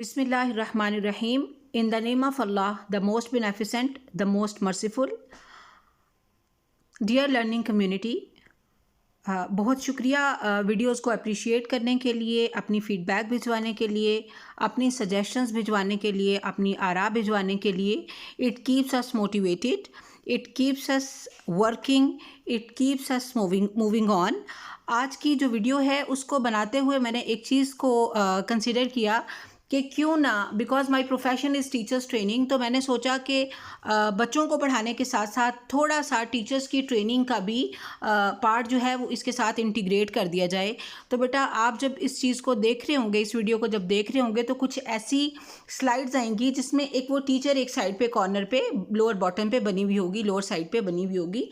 Bismillahirrahmanirrahim. In the name of Allah, the most beneficent, the most merciful. Dear learning community, बहुत शुक्रिया videos को appreciate करने के लिए, अपनी फ़ीडबैक भिजवाने के लिए, अपनी सजेशंस भिजवाने के लिए, अपनी आरा भिजवाने के लिए. It keeps us motivated, it keeps us working, it keeps us moving on. आज की जो वीडियो है उसको बनाते हुए मैंने एक चीज़ को कंसिडर किया कि क्यों ना, because my profession is teachers training, तो मैंने सोचा कि बच्चों को पढ़ाने के साथ साथ थोड़ा सा टीचर्स की ट्रेनिंग का भी पार्ट जो है वो इसके साथ इंटीग्रेट कर दिया जाए. तो बेटा आप जब इस चीज़ को देख रहे होंगे, इस वीडियो को जब देख रहे होंगे, तो कुछ ऐसी स्लाइड्स आएंगी जिसमें एक वो टीचर एक साइड पे कॉर्नर पे लोअर बॉटम पे बनी हुई होगी, लोअर साइड पे बनी हुई होगी.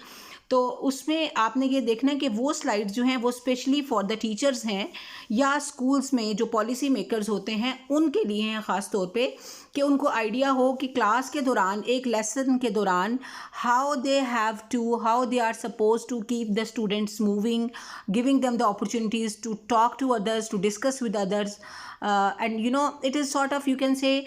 तो उसमें आपने ये देखना है कि वो स्लाइड्स जो हैं वो स्पेशली फॉर द टीचर्स हैं या स्कूल्स में जो पॉलिसी मेकर्स होते हैं उनके लिए हैं, ख़ास तौर पे कि उनको आइडिया हो कि क्लास के दौरान, एक लेसन के दौरान, how they are suppose to keep the students moving, giving them the opportunities to talk to others, to discuss with others, and you know it is sort of, you can say,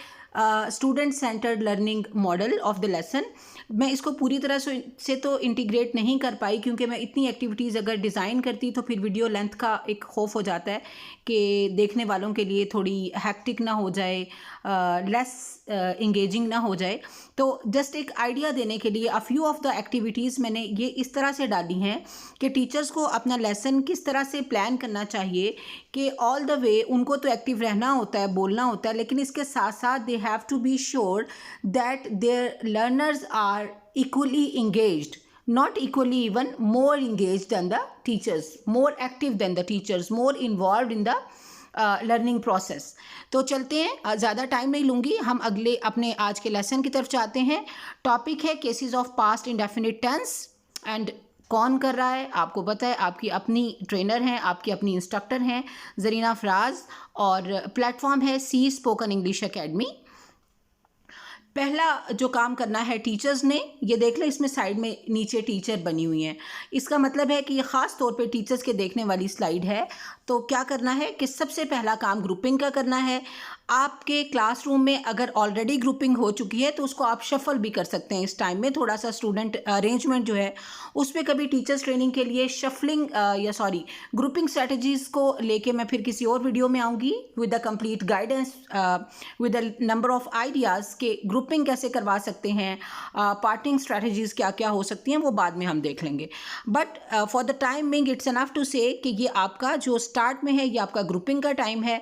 student centred learning model of the lesson. मैं इसको पूरी तरह से तो integrate नहीं कर पाई क्योंकि मैं इतनी एक्टिविटीज़ अगर डिज़ाइन करती तो फिर वीडियो लेंथ का एक खौफ हो जाता है कि देखने वालों के लिए थोड़ी हैक्टिक ना हो जाए, लेस इंगेजिंग ना हो जाए. तो जस्ट एक आइडिया देने के लिए a few of the activities मैंने ये इस तरह से डाली हैं कि टीचर्स को अपना लेसन किस तरह से प्लान करना चाहिए कि ऑल द वे उनको तो एक्टिव रहना होता है, बोलना होता है, लेकिन इसके साथ साथ they have to be sure that their learners are equally engaged, not equally, even more engaged than the teachers, more active than the teachers, more involved in the learning process. तो चलते हैं, ज़्यादा टाइम नहीं लूँगी, हम अगले अपने आज के लेसन की तरफ जाते हैं. टॉपिक है cases of past indefinite tense. And कौन कर रहा है आपको पता है, आपकी अपनी ट्रेनर हैं, आपकी अपनी इंस्ट्रक्टर हैं ज़रीना फराज, और प्लेटफॉर्म है सी स्पोकन इंग्लिश अकेडमी. पहला जो काम करना है टीचर्स ने, ये देख लें इसमें साइड में नीचे टीचर बनी हुई हैं. इसका मतलब है कि ये ख़ास तौर पे टीचर्स के देखने वाली स्लाइड है. तो क्या करना है कि सबसे पहला काम ग्रुपिंग का करना है. आपके क्लासरूम में अगर ऑलरेडी ग्रुपिंग हो चुकी है तो उसको आप शफल भी कर सकते हैं. इस टाइम में थोड़ा सा स्टूडेंट अरेंजमेंट जो है उस पर कभी टीचर्स ट्रेनिंग के लिए शफलिंग ग्रुपिंग स्ट्रेटजीज़ को लेके मैं फिर किसी और वीडियो में आऊँगी with the complete guidance, with the number of ideas के ग्रुपिंग कैसे करवा सकते हैं, पार्टिंग स्ट्रेटजीज़ क्या क्या हो सकती हैं, वो बाद में हम देख लेंगे. But for the time being it's enough to say कि ये आपका जो स्टार्ट में है ये आपका ग्रुपिंग का टाइम है.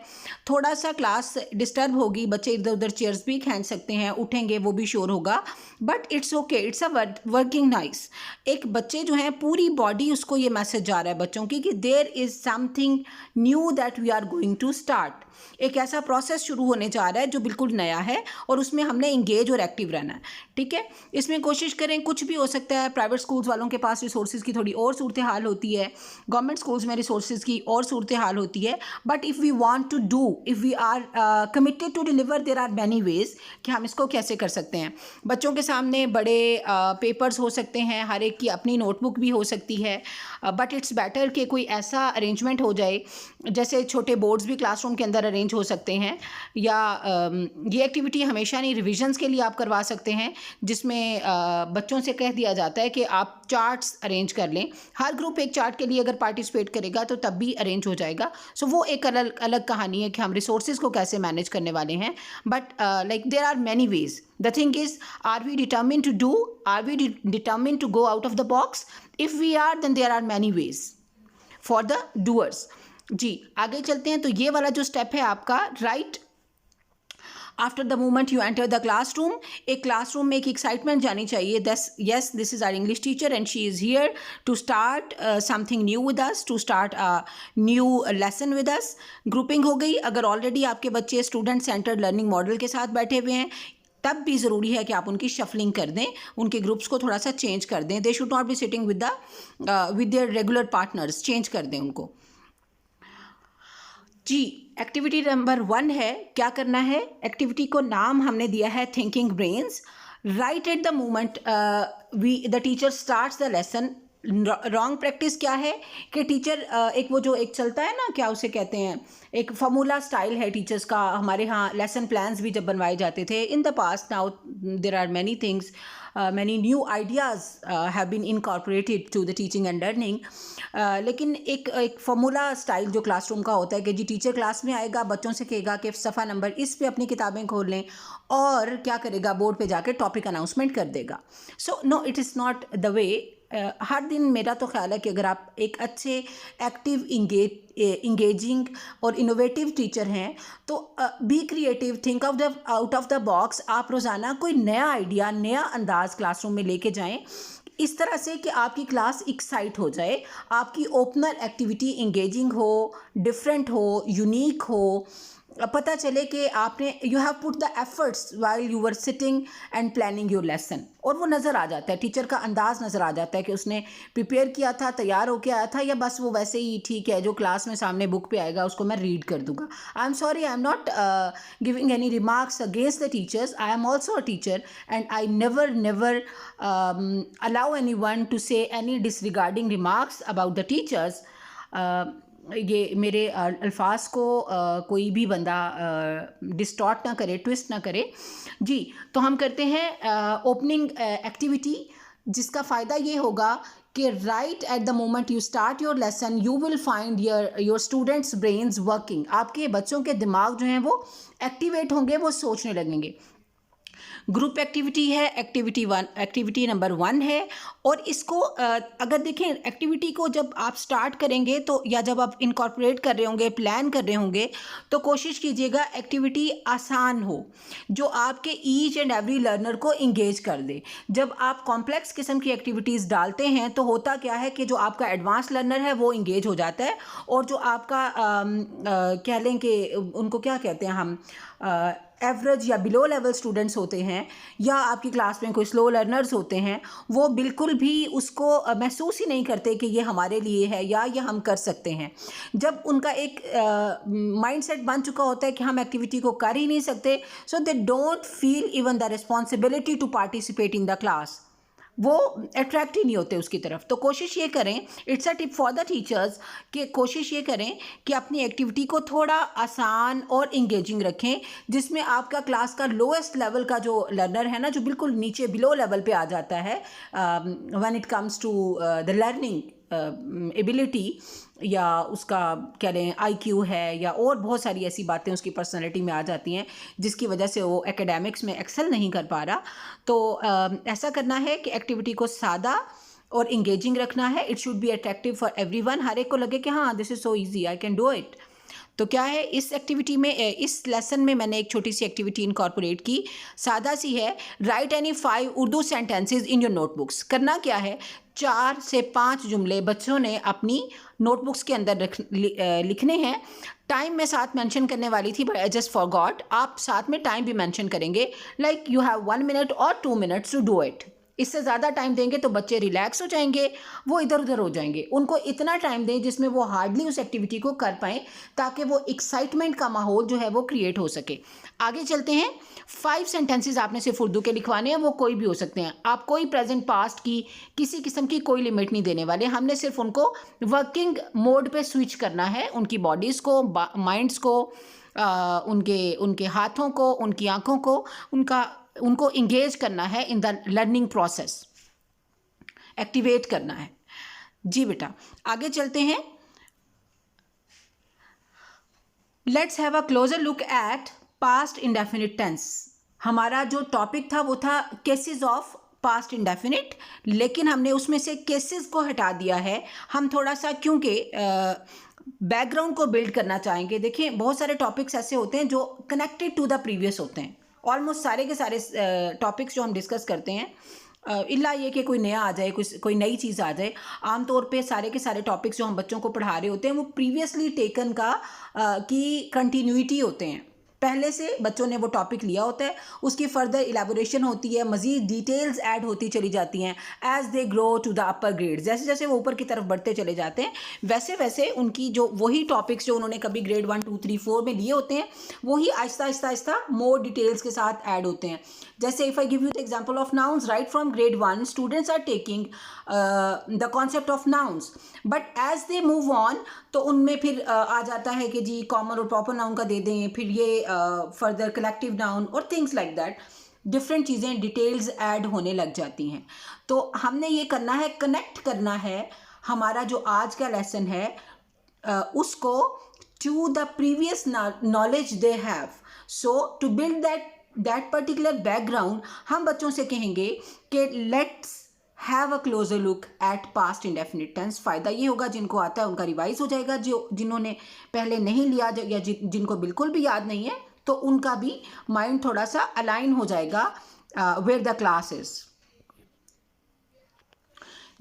थोड़ा सा क्लास डिस्टर्ब होगी, बच्चे इधर उधर चेयर्स भी खींच सकते हैं, उठेंगे, वो भी शोर होगा, but it's okay, it's a working nice. एक बच्चे जो हैं पूरी बॉडी उसको ये मैसेज जा रहा है बच्चों की कि there is something new that we are going to start. एक ऐसा प्रोसेस शुरू होने जा रहा है जो बिल्कुल नया है और उसमें हमने इंगेज और एक्टिव रहना है. ठीक है, इसमें कोशिश करें, कुछ भी हो सकता है. प्राइवेट स्कूल्स वालों के पास रिसोर्सेज की थोड़ी और सूरत हाल होती है, गवर्नमेंट स्कूल्स में रिसोर्सेज की और सूरत हाल होती है. But if we want to do, if we are committed to deliver, there are many ways कि हम इसको कैसे कर सकते हैं. बच्चों के सामने बड़े पेपर्स हो सकते हैं, हर एक की अपनी नोटबुक भी हो सकती है, बट इट्स बेटर कि कोई ऐसा अरेंजमेंट हो जाए, जैसे छोटे बोर्ड्स भी क्लासरूम के अंदर अरेंज हो सकते हैं, या ये एक्टिविटी हमेशा नहीं, रिविजन्स के लिए आप करवा सकते हैं, जिसमें बच्चों से कह दिया जाता है कि आप चार्ट्स अरेंज कर लें. हर ग्रुप एक चार्ट के लिए अगर पार्टिसिपेट करेगा तो तब भी अरेंज हो जाएगा. सो वो एक अलग कहानी है कि हम रिसोर्सेज को कैसे मैनेज करने वाले हैं. But like there are many ways. The thing is, are we determined to do? Are we determined to go out of the box? If we are, then there are many ways for the doers. जी आगे चलते हैं. तो ये वाला जो step है आपका, right after the moment you enter the classroom, एक क्लासरूम में एक एक्साइटमेंट जानी चाहिए. Yes, this is our English teacher and she is here to start something new with us, to start a new lesson with us. Grouping हो गई. अगर already आपके बच्चे स्टूडेंट सेंटर्ड लर्निंग मॉडल के साथ बैठे हुए हैं तब भी ज़रूरी है कि आप उनकी शफलिंग कर दें, उनके ग्रुप्स को थोड़ा सा चेंज कर दें. They should not be sitting with their regular partners, change कर दें उनको. जी एक्टिविटी नंबर 1 है, क्या करना है. एक्टिविटी को नाम हमने दिया है thinking brains. Right eight the moment the teacher starts the lesson, wrong practice क्या है कि टीचर एक वो जो एक चलता है ना, क्या उसे कहते हैं, एक फॉर्मूला स्टाइल है टीचर्स का। हमारे यहाँ लेसन प्लान्स भी जब बनवाए जाते थे in the past, now there are many things, many new ideas have been incorporated to the teaching and learning. लेकिन एक फॉर्मूला स्टाइल जो क्लासरूम का होता है कि जी टीचर क्लास में आएगा, बच्चों से कहेगा कि सफ़ा नंबर इस पे अपनी किताबें खोल लें, और क्या करेगा, बोर्ड पे जाके टॉपिक अनाउंसमेंट कर देगा। So no, it is not the way. हर दिन मेरा तो ख्याल है कि अगर आप एक अच्छे एक्टिव इंगेजिंग और इनोवेटिव टीचर हैं तो be creative, think of the out of the box. आप रोज़ाना कोई नया आइडिया, नया अंदाज़ क्लासरूम में लेके जाएं, इस तरह से कि आपकी क्लास एक्साइट हो जाए, आपकी ओपनर एक्टिविटी इंगेजिंग हो, डिफरेंट हो, यूनिक हो, पता चले कि आपने you have put the efforts while you were sitting and planning your lesson. और वो नज़र आ जाता है, टीचर का अंदाज़ नज़र आ जाता है कि उसने प्रिपेयर किया था, तैयार होके आया था, या बस वो वैसे ही ठीक है जो क्लास में सामने बुक पे आएगा उसको मैं रीड कर दूंगा। I am sorry, I am not giving any remarks against the teachers, I am also a teacher and I never allow anyone to say any disregarding remarks about the teachers. ये मेरे अल्फाज को कोई भी बंदा distort ना करे, twist ना करे जी। तो हम करते हैं ओपनिंग एक्टिविटी, जिसका फ़ायदा ये होगा कि right eight the moment you start your lesson you will find your students brains working. आपके बच्चों के दिमाग जो हैं वो एक्टिवेट होंगे, वो सोचने लगेंगे। ग्रुप एक्टिविटी है, एक्टिविटी नंबर 1 है। और इसको अगर देखें, एक्टिविटी को जब आप स्टार्ट करेंगे तो, या जब आप इनकॉर्पोरेट कर रहे होंगे, प्लान कर रहे होंगे, तो कोशिश कीजिएगा एक्टिविटी आसान हो, जो आपके ईच एंड एवरी लर्नर को इंगेज कर दे। जब आप कॉम्प्लेक्स किस्म की एक्टिविटीज़ डालते हैं तो होता क्या है कि जो आपका एडवांस लर्नर है वो इंगेज हो जाता है, और जो आपका कह लें कि उनको क्या कहते हैं हम, एवरेज या बिलो लेवल स्टूडेंट्स होते हैं, या आपकी क्लास में कोई स्लो लर्नर्स होते हैं, वो बिल्कुल भी उसको महसूस ही नहीं करते कि ये हमारे लिए है या ये हम कर सकते हैं। जब उनका एक माइंडसेट बन चुका होता है कि हम एक्टिविटी को कर ही नहीं सकते, so they don't feel even the responsibility to participate in the class, वो अट्रैक्ट ही नहीं होते उसकी तरफ। तो कोशिश ये करें, it's a tip for the teachers, कि कोशिश ये करें कि अपनी एक्टिविटी को थोड़ा आसान और इंगेजिंग रखें, जिसमें आपका क्लास का लोएस्ट लेवल का जो लर्नर है ना, जो बिल्कुल नीचे बिलो लेवल पे आ जाता है when it comes to the learning ability, या उसका कह लें IQ है, या और बहुत सारी ऐसी बातें उसकी पर्सनालिटी में आ जाती हैं जिसकी वजह से वो एकेडमिक्स में एक्सेल नहीं कर पा रहा। तो ऐसा करना है कि एक्टिविटी को सादा और इंगेजिंग रखना है। It should be attractive for everyone, हर एक को लगे कि हाँ this is so easy, I can do it. तो क्या है इस एक्टिविटी में, इस लेसन में मैंने एक छोटी सी एक्टिविटी इनकॉर्पोरेट की, सादा सी है। Right any 5 Urdu sentences in your notebooks. करना क्या है, 4 से 5 जुमले बच्चों ने अपनी नोटबुक्स के अंदर लिखने हैं। टाइम मैं साथ मेंशन करने वाली थी बट आई जस्ट फॉरगॉट, आप साथ में टाइम भी मेंशन करेंगे, लाइक यू हैव 1 मिनट और 2 मिनट्स टू डू इट। इससे ज़्यादा टाइम देंगे तो बच्चे रिलैक्स हो जाएंगे, वो इधर उधर हो जाएंगे। उनको इतना टाइम दें जिसमें वो हार्डली उस एक्टिविटी को कर पाएँ, ताकि वो एक्साइटमेंट का माहौल जो है वो क्रिएट हो सके। आगे चलते हैं। 5 सेंटेंसेस आपने सिर्फ उर्दू के लिखवाने हैं, वो कोई भी हो सकते हैं। आप कोई प्रेजेंट पास्ट की किसी किस्म की कोई लिमिट नहीं देने वाले, हमने सिर्फ उनको वर्किंग मोड पे स्विच करना है, उनकी बॉडीज़ को, माइंड्स को, उनके हाथों को, उनकी आँखों को, उनको इंगेज करना है in the learning process, activate करना है। जी बेटा, आगे चलते हैं। Let's have a closer look at past indefinite tense. हमारा जो टॉपिक था वो था केसेस ऑफ पास्ट इंडेफिनिट, लेकिन हमने उसमें से केसेस को हटा दिया है। हम थोड़ा सा, क्योंकि बैकग्राउंड को बिल्ड करना चाहेंगे। देखिए, बहुत सारे टॉपिक्स ऐसे होते हैं जो कनेक्टेड टू द प्रीवियस होते हैं। ऑलमोस्ट सारे के सारे टॉपिक्स जो हम डिस्कस करते हैं, इल्ला ये कि कोई नया आ जाए, कोई नई चीज़ आ जाए, आमतौर पे सारे के सारे टॉपिक्स जो हम बच्चों को पढ़ा रहे होते हैं वो प्रीवियसली टेकन की कंटिन्यूटी होते हैं। पहले से बच्चों ने वो टॉपिक लिया होता है, उसकी फर्दर इलेबोरेशन होती है, मज़ीद डिटेल्स ऐड होती चली जाती हैं as they grow to the upper grade. जैसे जैसे वो ऊपर की तरफ बढ़ते चले जाते हैं वैसे वैसे उनकी जो वही टॉपिक्स जो उन्होंने कभी ग्रेड 1 2 3 4 में लिए होते हैं वही आहिस्ता आहिस्ता आहिस्ता मोर डिटेल्स के साथ ऐड होते हैं। जैसे if I give you the example of nouns, right from grade 1 students are taking the concept of nouns, but as they move on तो उनमें फिर आ जाता है कि जी कॉमन और प्रॉपर नाउन का दे दें, फिर ये फर्दर कलेक्टिव नाउन और थिंग्स लाइक दैट, डिफरेंट चीज़ें डिटेल्स ऐड होने लग जाती हैं। तो हमने ये करना है, कनेक्ट करना है हमारा जो आज का लेसन है उसको to the previous knowledge they have. So to build that particular background हम बच्चों से कहेंगे कि let's have a closer look at past indefinite tense. फ़ायदा ये होगा जिनको आता है उनका रिवाइज हो जाएगा, जिन्होंने पहले नहीं लिया या जिनको बिल्कुल भी याद नहीं है तो उनका भी माइंड थोड़ा सा अलाइन हो जाएगा वेयर द क्लास इज।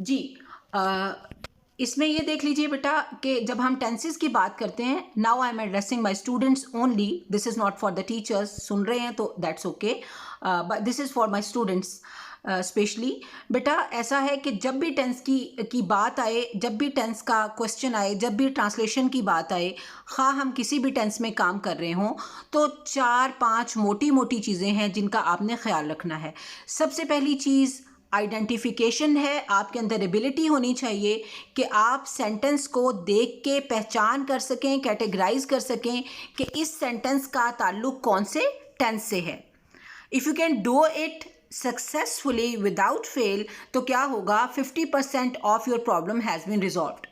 जी इसमें ये देख लीजिए बेटा कि जब हम टेंसेस की बात करते हैं, now I am addressing my students only, this is not for the teachers, सुन रहे हैं तो that's okay, but this is for my students specially. बेटा ऐसा है कि जब भी टेंस की बात आए, जब भी टेंस का क्वेश्चन आए, जब भी ट्रांसलेशन की बात आए, हाँ हम किसी भी टेंस में काम कर रहे हों तो 4-5 मोटी मोटी चीज़ें हैं जिनका आपने ख्याल रखना है। सबसे पहली चीज़ आइडेंटिफिकेशन है, आपके अंदर एबिलिटी होनी चाहिए कि आप सेंटेंस को देख के पहचान कर सकें, कैटेगराइज कर सकें कि इस सेंटेंस का ताल्लुक कौन से टेंस से है। If you can do it successfully without fail तो क्या होगा, 50% of your problem has been resolved.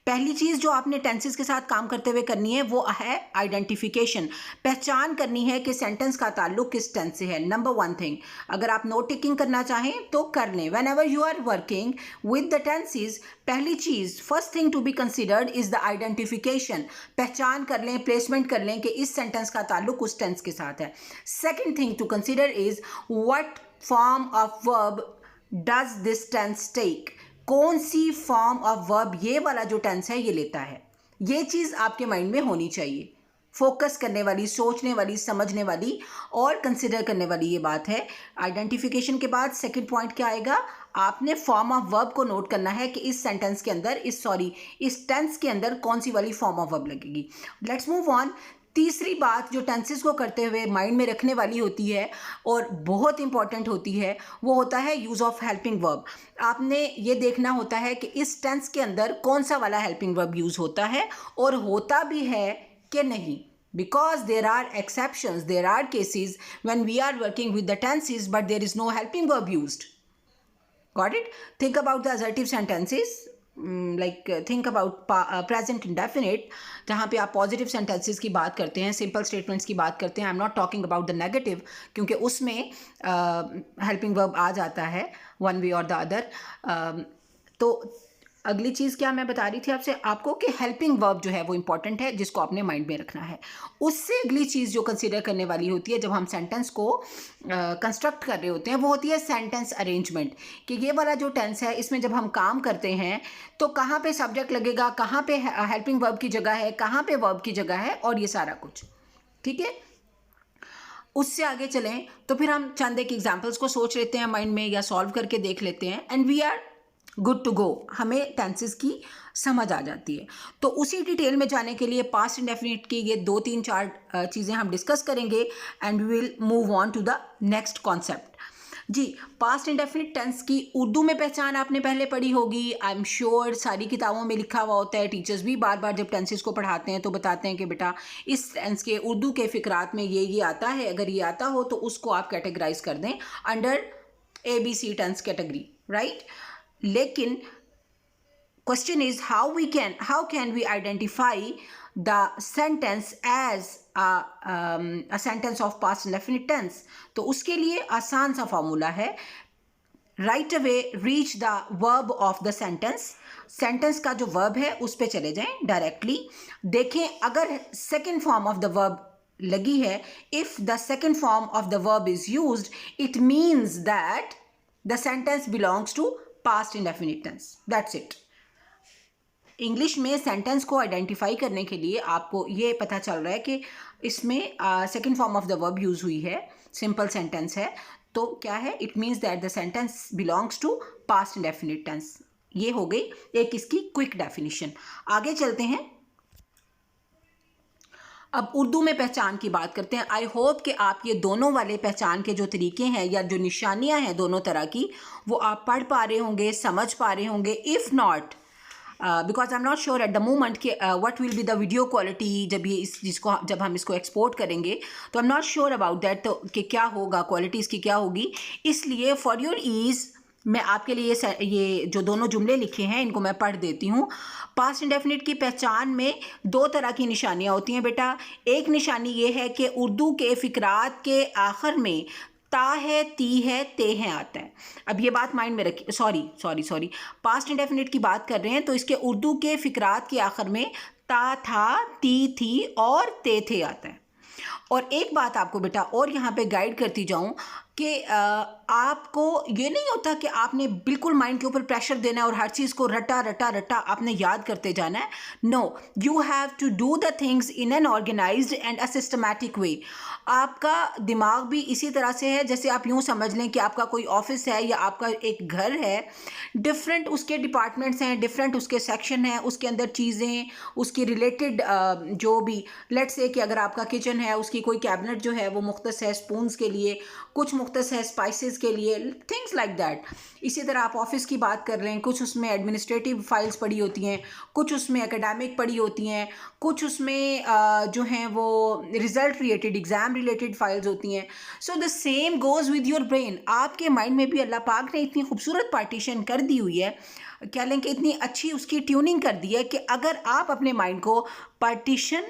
पहली चीज़ जो आपने टेंसेस के साथ काम करते हुए करनी है वो है आइडेंटिफिकेशन, पहचान करनी है कि सेंटेंस का ताल्लुक किस टेंस से है। नंबर 1 थिंग, अगर आप नोट टेकिंग करना चाहें तो कर लें। Whenever you are working with the tenses, पहली चीज़ first thing to be considered is the identification. पहचान कर लें, प्लेसमेंट कर लें कि इस सेंटेंस का ताल्लुक उस टेंस के साथ है। Second thing to consider is what form of verb does this tense take, कौन सी फॉर्म ऑफ वर्ब ये वाला जो टेंस है ये लेता है। ये चीज़ आपके माइंड में होनी चाहिए, फोकस करने वाली, सोचने वाली, समझने वाली और कंसिडर करने वाली ये बात है। आइडेंटिफिकेशन के बाद सेकंड पॉइंट क्या आएगा, आपने फॉर्म ऑफ वर्ब को नोट करना है कि इस सेंटेंस के अंदर, इस टेंस के अंदर कौन सी वाली फॉर्म ऑफ वर्ब लगेगी। Let's move on. तीसरी बात जो टेंसेस को करते हुए माइंड में रखने वाली होती है और बहुत इंपॉर्टेंट होती है वो होता है यूज़ ऑफ हेल्पिंग वर्ब। आपने ये देखना होता है कि इस टेंस के अंदर कौन सा वाला हेल्पिंग वर्ब यूज़ होता है और होता भी है कि नहीं, because there are exceptions, there are cases when we are working with the tenses but there is no helping verb used. Got it? Think about the assertive sentences. Think about present indefinite, जहाँ पे आप positive sentences की बात करते हैं, simple statements की बात करते हैं। आई am not talking about the negative क्योंकि उसमें हेल्पिंग वर्ब आ जाता है वन वे और द अदर। तो अगली चीज़ क्या मैं बता रही थी आपको कि हेल्पिंग वर्ब जो है वो इंपॉर्टेंट है जिसको आपने माइंड में रखना है। उससे अगली चीज़ जो कंसीडर करने वाली होती है जब हम सेंटेंस को कंस्ट्रक्ट कर रहे होते हैं वो होती है सेंटेंस अरेंजमेंट, कि ये वाला जो टेंस है इसमें जब हम काम करते हैं तो कहाँ पे सब्जेक्ट लगेगा, कहाँ पे हेल्पिंग वर्ब की जगह है, कहाँ पे वर्ब की जगह है और ये सारा कुछ। ठीक है, उससे आगे चलें तो फिर हम चंद एक एग्जाम्पल्स को सोच लेते हैं माइंड में या सॉल्व करके देख लेते हैं and we are good to go, हमें टेंसेस की समझ आ जाती है। तो उसी डिटेल में जाने के लिए पास्ट इंडेफिनिट की ये 2-3-4 चीज़ें हम डिस्कस करेंगे and we will move on to the next concept. जी, पास्ट इंडेफिनिट टेंस की उर्दू में पहचान आपने पहले पढ़ी होगी, आई एम श्योर सारी किताबों में लिखा हुआ होता है। टीचर्स भी बार बार जब टेंसेस को पढ़ाते हैं तो बताते हैं कि बेटा इस टेंस के उर्दू के फ़िक्रात में ये आता है, अगर ये आता हो तो उसको आप कैटेगराइज कर दें under ABC tense category, right. लेकिन question is how can we identify the sentence as a sentence of past indefinite tense. तो उसके लिए आसान सा फॉर्मूला है, right away reach the verb of the sentence का जो वर्ब है उस पे चले जाएं डायरेक्टली, देखें अगर second form of the verb लगी है, if the second form of the verb is used it means that the sentence belongs to past indefinite tense, that's it. English में सेंटेंस को आइडेंटिफाई करने के लिए आपको ये पता चल रहा है कि इसमें second form of the verb use हुई है, सिंपल सेंटेंस है, तो क्या है, it means that the sentence belongs to past indefinite tense. ये हो गई एक इसकी क्विक डेफिनेशन। आगे चलते हैं, अब उर्दू में पहचान की बात करते हैं। आई होप कि आप ये दोनों वाले पहचान के जो तरीके हैं या जो निशानियां हैं दोनों तरह की, वो आप पढ़ पा रहे होंगे, समझ पा रहे होंगे। If not, because I am not sure at the moment कि what will be the video quality जब हम इसको एक्सपोर्ट करेंगे, तो I am not sure about that, तो कि क्या होगा, क्वालिटी इसकी क्या होगी। इसलिए फॉर योर ईज़ मैं आपके लिए ये जो दोनों जुमले लिखे हैं इनको मैं पढ़ देती हूँ। पास्ट इंडेफिनिट की पहचान में दो तरह की निशानियाँ होती हैं बेटा। एक निशानी ये है कि उर्दू के फ़िक्रात के आखिर में ता है, ती है, ते हैं आता है। अब ये बात माइंड में रखिए, सॉरी पास्ट इंडेफिनिट की बात कर रहे हैं, तो इसके उर्दू के फ़िक्रात के आखिर में ता था, ती थी और ते थे आता है। और एक बात आपको बेटा और यहाँ पे गाइड करती जाऊँ कि आपको ये नहीं होता कि आपने बिल्कुल माइंड के ऊपर प्रेशर देना है और हर चीज़ को रटा रटा रटा आपने याद करते जाना है। No, you have to do the things in an organized and a systematic way. आपका दिमाग भी इसी तरह से है, जैसे आप यूँ समझ लें कि आपका कोई ऑफिस है या आपका एक घर है, डिफरेंट उसके डिपार्टमेंट्स हैं, डिफरेंट उसके सेक्शन हैं, उसके अंदर चीज़ें, उसकी रिलेटेड जो भी, लेट्स से कि अगर आपका किचन है, उसकी कोई कैबिनेट जो है वो मुख्तस है स्पून्स के लिए, कुछ मुख्तस है स्पाइसेस के लिए, थिंग्स लाइक दैट। इसी तरह आप ऑफिस की बात कर रहे हैं, कुछ उसमें एडमिनिस्ट्रेटिव फाइल्स पड़ी होती हैं, कुछ उसमें एकेडमिक पड़ी होती हैं, कुछ उसमें जो हैं वो result related, exam related files होती हैं। So the same goes with your brain. आपके माइंड में भी अल्लाह पाक ने इतनी खूबसूरत पार्टीशन कर दी हुई है, क्या लें कि इतनी अच्छी उसकी ट्यूनिंग कर दी है कि अगर आप अपने माइंड को पार्टीशन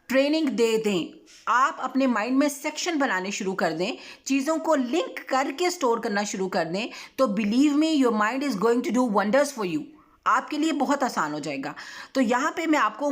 ट्रेनिंग दे दें, आप अपने माइंड में सेक्शन बनाने शुरू कर दें, चीज़ों को लिंक करके स्टोर करना शुरू कर दें, तो believe me your mind is going to do wonders for you. आपके लिए बहुत आसान हो जाएगा। तो यहाँ पे मैं आपको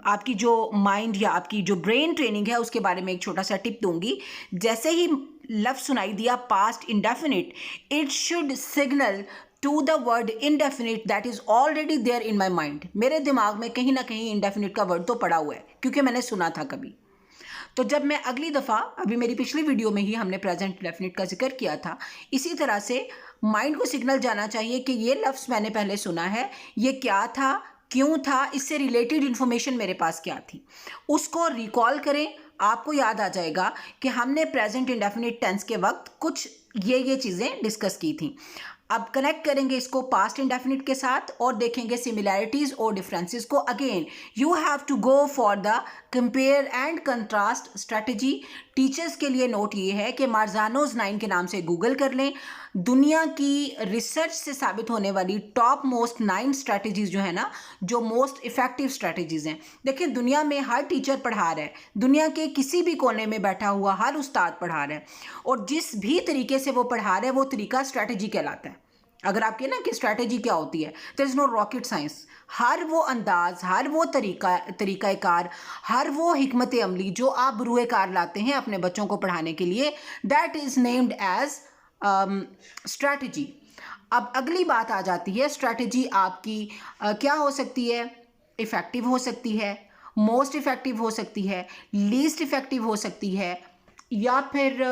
आपकी जो माइंड या आपकी जो ब्रेन ट्रेनिंग है उसके बारे में एक छोटा सा टिप दूंगी। जैसे ही लफ्ज़ सुनाई दिया past indefinite, it should signal to the word indefinite that is already there in my mind. मेरे दिमाग में कहीं ना कहीं इंडेफिनिट का वर्ड तो पड़ा हुआ है, क्योंकि मैंने सुना था कभी। तो जब मैं अगली दफ़ा, अभी मेरी पिछली वीडियो में ही हमने प्रेजेंट इंडेफिनिट का जिक्र किया था, इसी तरह से माइंड को सिग्नल जाना चाहिए कि ये लफ्ज़ मैंने पहले सुना है, ये क्या था, क्यों था, इससे रिलेटेड इन्फॉर्मेशन मेरे पास क्या थी, उसको रिकॉल करें। आपको याद आ जाएगा कि हमने प्रेजेंट इंडेफिनिट टेंस के वक्त कुछ ये चीज़ें डिस्कस की थी। अब कनेक्ट करेंगे इसको पास्ट इंडेफिनिट के साथ और देखेंगे सिमिलैरिटीज़ और डिफरेंसेस को। Again you have to go for the compare and contrast strategy. Teachers के लिए नोट ये है कि मार्जानोज 9 के नाम से गूगल कर लें। दुनिया की रिसर्च से साबित होने वाली टॉप मोस्ट 9 स्ट्रैटेजीज़ जो है ना, जो मोस्ट इफ़ेक्टिव स्ट्रैटेजीज़ हैं। देखिए, दुनिया में हर टीचर पढ़ा रहा है, दुनिया के किसी भी कोने में बैठा हुआ हर उस्ताद पढ़ा रहा है, और जिस भी तरीके से वो पढ़ा रहा है वो तरीका स्ट्रैटेजी कहलाता है। अगर आप कहें ना कि स्ट्रैटेजी क्या होती है, there is no rocket science. हर वो अंदाज, हर वो तरीक़ाकार, हर वो हिकमत अमली जो आप बरूए कार लाते हैं अपने बच्चों को पढ़ाने के लिए, that is named as strategy. अब अगली बात आ जाती है, स्ट्रैटेजी आपकी क्या हो सकती है? इफ़ेक्टिव हो सकती है, मोस्ट इफ़ेक्टिव हो सकती है, लीस्ट इफ़ेक्टिव हो सकती है, या फिर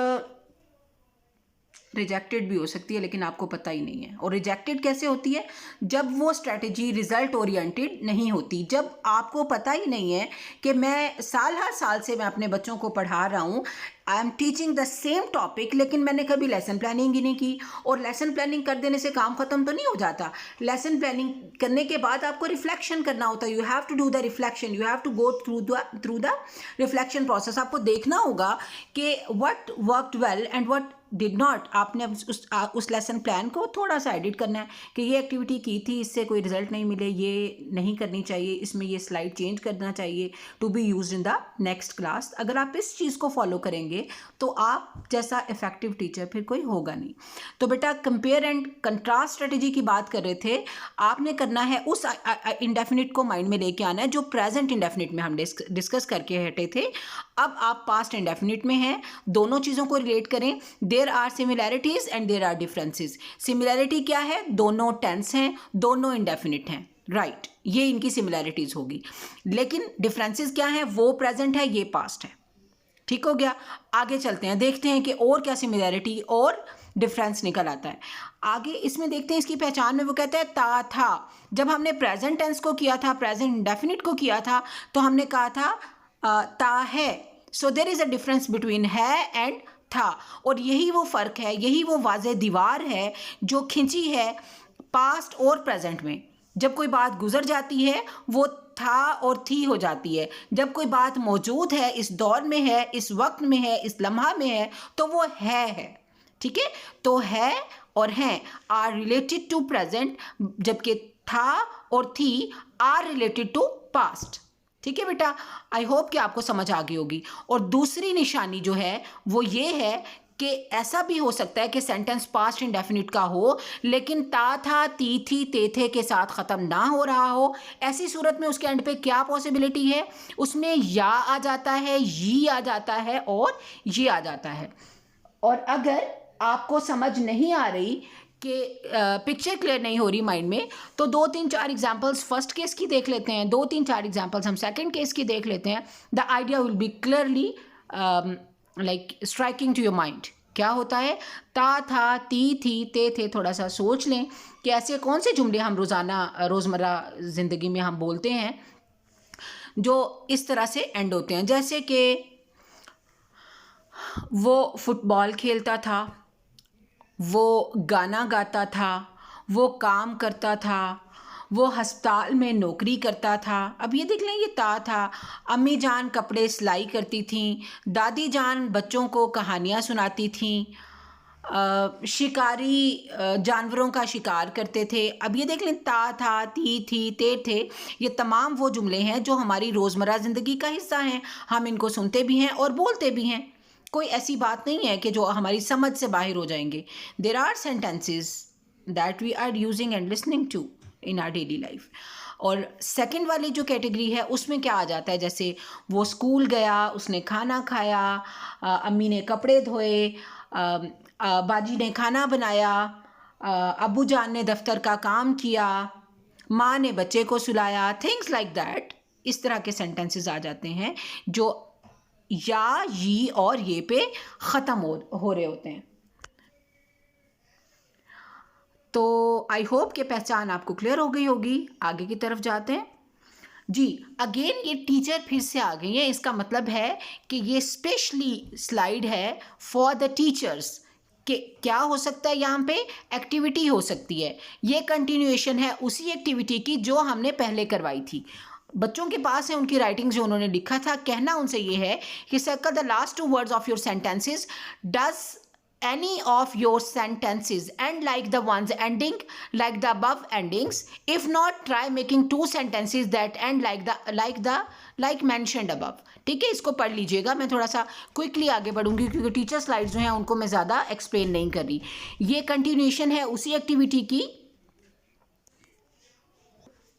रिजेक्टेड भी हो सकती है, लेकिन आपको पता ही नहीं है। और रिजेक्टेड कैसे होती है? जब वो स्ट्रैटेजी रिजल्ट ओरिएंटेड नहीं होती, जब आपको पता ही नहीं है कि मैं साल हर साल से मैं अपने बच्चों को पढ़ा रहा हूँ, I am teaching the same topic, लेकिन मैंने कभी लेसन प्लानिंग ही नहीं की। और लेसन प्लानिंग कर देने से काम ख़त्म तो नहीं हो जाता। लेसन प्लानिंग करने के बाद आपको रिफ्लेक्शन करना होता है। You have to do the reflection, you have to go through the reflection process. आपको देखना होगा कि what worked well and what did not. आपने उस लेसन प्लान को थोड़ा सा एडिट करना है कि ये एक्टिविटी की थी, इससे कोई रिजल्ट नहीं मिले, ये नहीं करनी चाहिए, इसमें ये स्लाइड चेंज करना चाहिए to be used in the next class. अगर आप इस चीज़ को फॉलो करेंगे तो आप जैसा इफेक्टिव टीचर फिर कोई होगा नहीं। तो बेटा, कंपेयर एंड कंट्रास्ट स्ट्रेटेजी की बात कर रहे थे, आपने करना है उस इंडेफिनिट को माइंड में लेके आना है जो प्रेजेंट इंडेफिनिट में हम डिस्कस करके हटे थे। अब आप पास्ट इंडेफिनिट में हैं, दोनों चीज़ों को रिलेट करें। There are similarities and there are differences. Similarity क्या है? दोनों टेंस हैं, दोनों इंडेफिनिट हैं। राइट, ये इनकी सिमिलैरिटीज होगी, लेकिन डिफरेंसेस क्या है, वो प्रेजेंट है, ये पास्ट है। ठीक हो गया। आगे चलते हैं, देखते हैं कि और क्या सिमिलैरिटी और डिफरेंस निकल आता है। आगे इसमें देखते हैं इसकी पहचान में, वो कहता है ता था। जब हमने प्रेजेंट टेंस को किया था, प्रेजेंट इंडेफिनिट को किया था, तो हमने कहा था ता है। So there is a difference between है एंड था, और यही वो फ़र्क है, यही वो वाज़ेह दीवार है जो खिंची है पास्ट और प्रेजेंट में। जब कोई बात गुजर जाती है वो था और थी हो जाती है, जब कोई बात मौजूद है, इस दौर में है, इस वक्त में है, इस लम्हा में है, तो वो है। ठीक है, तो है और हैं आर रिलेटेड टू प्रेजेंट, जबकि था और थी आर रिलेटेड टू पास्ट। ठीक है बेटा, आई होप कि आपको समझ आ गई होगी। और दूसरी निशानी जो है वो ये है कि ऐसा भी हो सकता है कि सेंटेंस पास्ट इंडेफिनिट का हो, लेकिन ता था, ती थी, ते थे के साथ ख़त्म ना हो रहा हो। ऐसी सूरत में उसके एंड पे क्या पॉसिबिलिटी है, उसमें या आ जाता है, ये आ जाता है और ये आ जाता है। और अगर आपको समझ नहीं आ रही कि पिक्चर क्लियर नहीं हो रही माइंड में, तो 2-3-4 एग्जांपल्स फर्स्ट केस की देख लेते हैं, 2-3-4 एग्जांपल्स हम सेकंड केस की देख लेते हैं। The idea will be clearly like striking to your mind. क्या होता है, ता था, ती थी, ते थे। थोड़ा सा सोच लें कि ऐसे कौन से जुमले हम रोज़मर्रा ज़िंदगी में हम बोलते हैं जो इस तरह से एंड होते हैं, जैसे कि वो फुटबॉल खेलता था, वो गाना गाता था, वो काम करता था, वो अस्पताल में नौकरी करता था। अब ये देख लें, ये था। अम्मी जान कपड़े सिलाई करती थीं, दादी जान बच्चों को कहानियाँ सुनाती थीं, शिकारी जानवरों का शिकार करते थे। अब ये देख लें, था, ती थी, ते थे, ये तमाम वो जुमले हैं जो हमारी रोज़मर्रा ज़िंदगी का हिस्सा हैं। हम इनको सुनते भी हैं और बोलते भी हैं। कोई ऐसी बात नहीं है कि जो हमारी समझ से बाहर हो जाएंगे। There are sentences that we are using and listening to in our daily life. और सेकंड वाली जो कैटेगरी है उसमें क्या आ जाता है, जैसे वो स्कूल गया, उसने खाना खाया, अम्मी ने कपड़े धोए, बाजी ने खाना बनाया, अब्बू जान ने दफ्तर का काम किया, माँ ने बच्चे को सुलाया, थिंग्स लाइक दैट। इस तरह के सेंटेंसेस आ जाते हैं जो या, ये और ये पे ख़त्म हो रहे होते हैं। तो आई होप कि पहचान आपको क्लियर हो गई होगी। आगे की तरफ जाते हैं जी। अगेन ये टीचर फिर से आ गई है, इसका मतलब है कि ये स्पेशली स्लाइड है फॉर द टीचर्स। कि क्या हो सकता है, यहाँ पे एक्टिविटी हो सकती है। ये कंटिन्यूएशन है उसी एक्टिविटी की जो हमने पहले करवाई थी। बच्चों के पास है उनकी राइटिंग जो उन्होंने लिखा था। कहना उनसे ये है कि circle the last 2 words of your sentences. Does any of your sentences end like the ones ending like the above endings? If not, try making 2 sentences that end like mentioned above. ठीक है, इसको पढ़ लीजिएगा। मैं थोड़ा सा quickly आगे बढ़ूंगी क्योंकि टीचर स्लाइड्स जो हैं उनको मैं ज़्यादा एक्सप्लेन नहीं कर रही। ये कंटिन्यूएशन है उसी एक्टिविटी की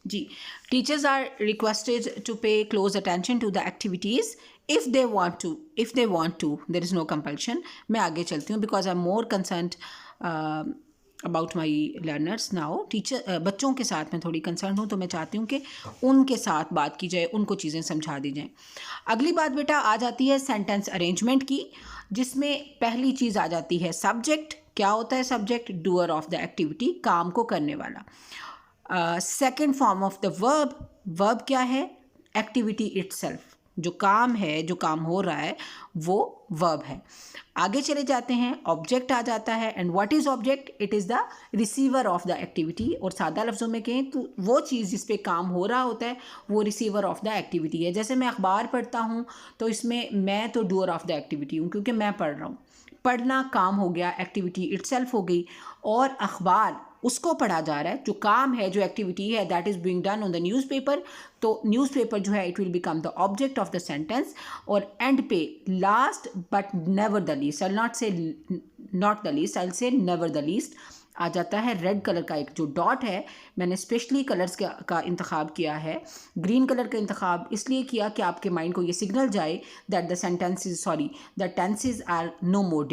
जी। Teachers are requested to pay close attention to the activities if they want to, there is no compulsion. मैं आगे चलती हूँ because I'm more concerned about my learners now. Teacher बच्चों के साथ मैं थोड़ी कंसर्न हूँ, तो मैं चाहती हूँ कि उनके साथ बात की जाए, उनको चीज़ें समझा दी जाएँ। अगली बात बेटा आ जाती है सेंटेंस अरेंजमेंट की, जिसमें पहली चीज़ आ जाती है सब्जेक्ट। क्या होता है subject? Doer of the activity, काम को करने वाला। Second form of the verb क्या है? एक्टिविटी इटसेल्फ, जो काम है, जो काम हो रहा है, वो वर्ब है। आगे चले जाते हैं, ऑब्जेक्ट आ जाता है। And what is object? It is the receiver of the activity. और सादा लफ्ज़ों में कहें तो वो चीज़ जिस पे काम हो रहा होता है वो रिसीवर ऑफ द एक्टिविटी है। जैसे मैं अखबार पढ़ता हूँ तो इसमें मैं तो डूअर ऑफ द एक्टिविटी हूँ क्योंकि मैं पढ़ रहा हूँ। पढ़ना काम हो गया, एक्टिविटी इटसेल्फ हो गई। और अखबार उसको पढ़ा जा रहा है, जो काम है, जो एक्टिविटी है, that is being done on the newspaper. तो न्यूज़पेपर जो है it will become the object of the sentence. और एंड पे last but never the least, I will not say not the least, I will say never the least आ जाता है red colour का एक जो डॉट है। मैंने स्पेशली कलर्स का इंतखाब किया है। ग्रीन कलर का इंतखाब इसलिए किया कि आपके माइंड को ये सिग्नल जाए that the tenses are no more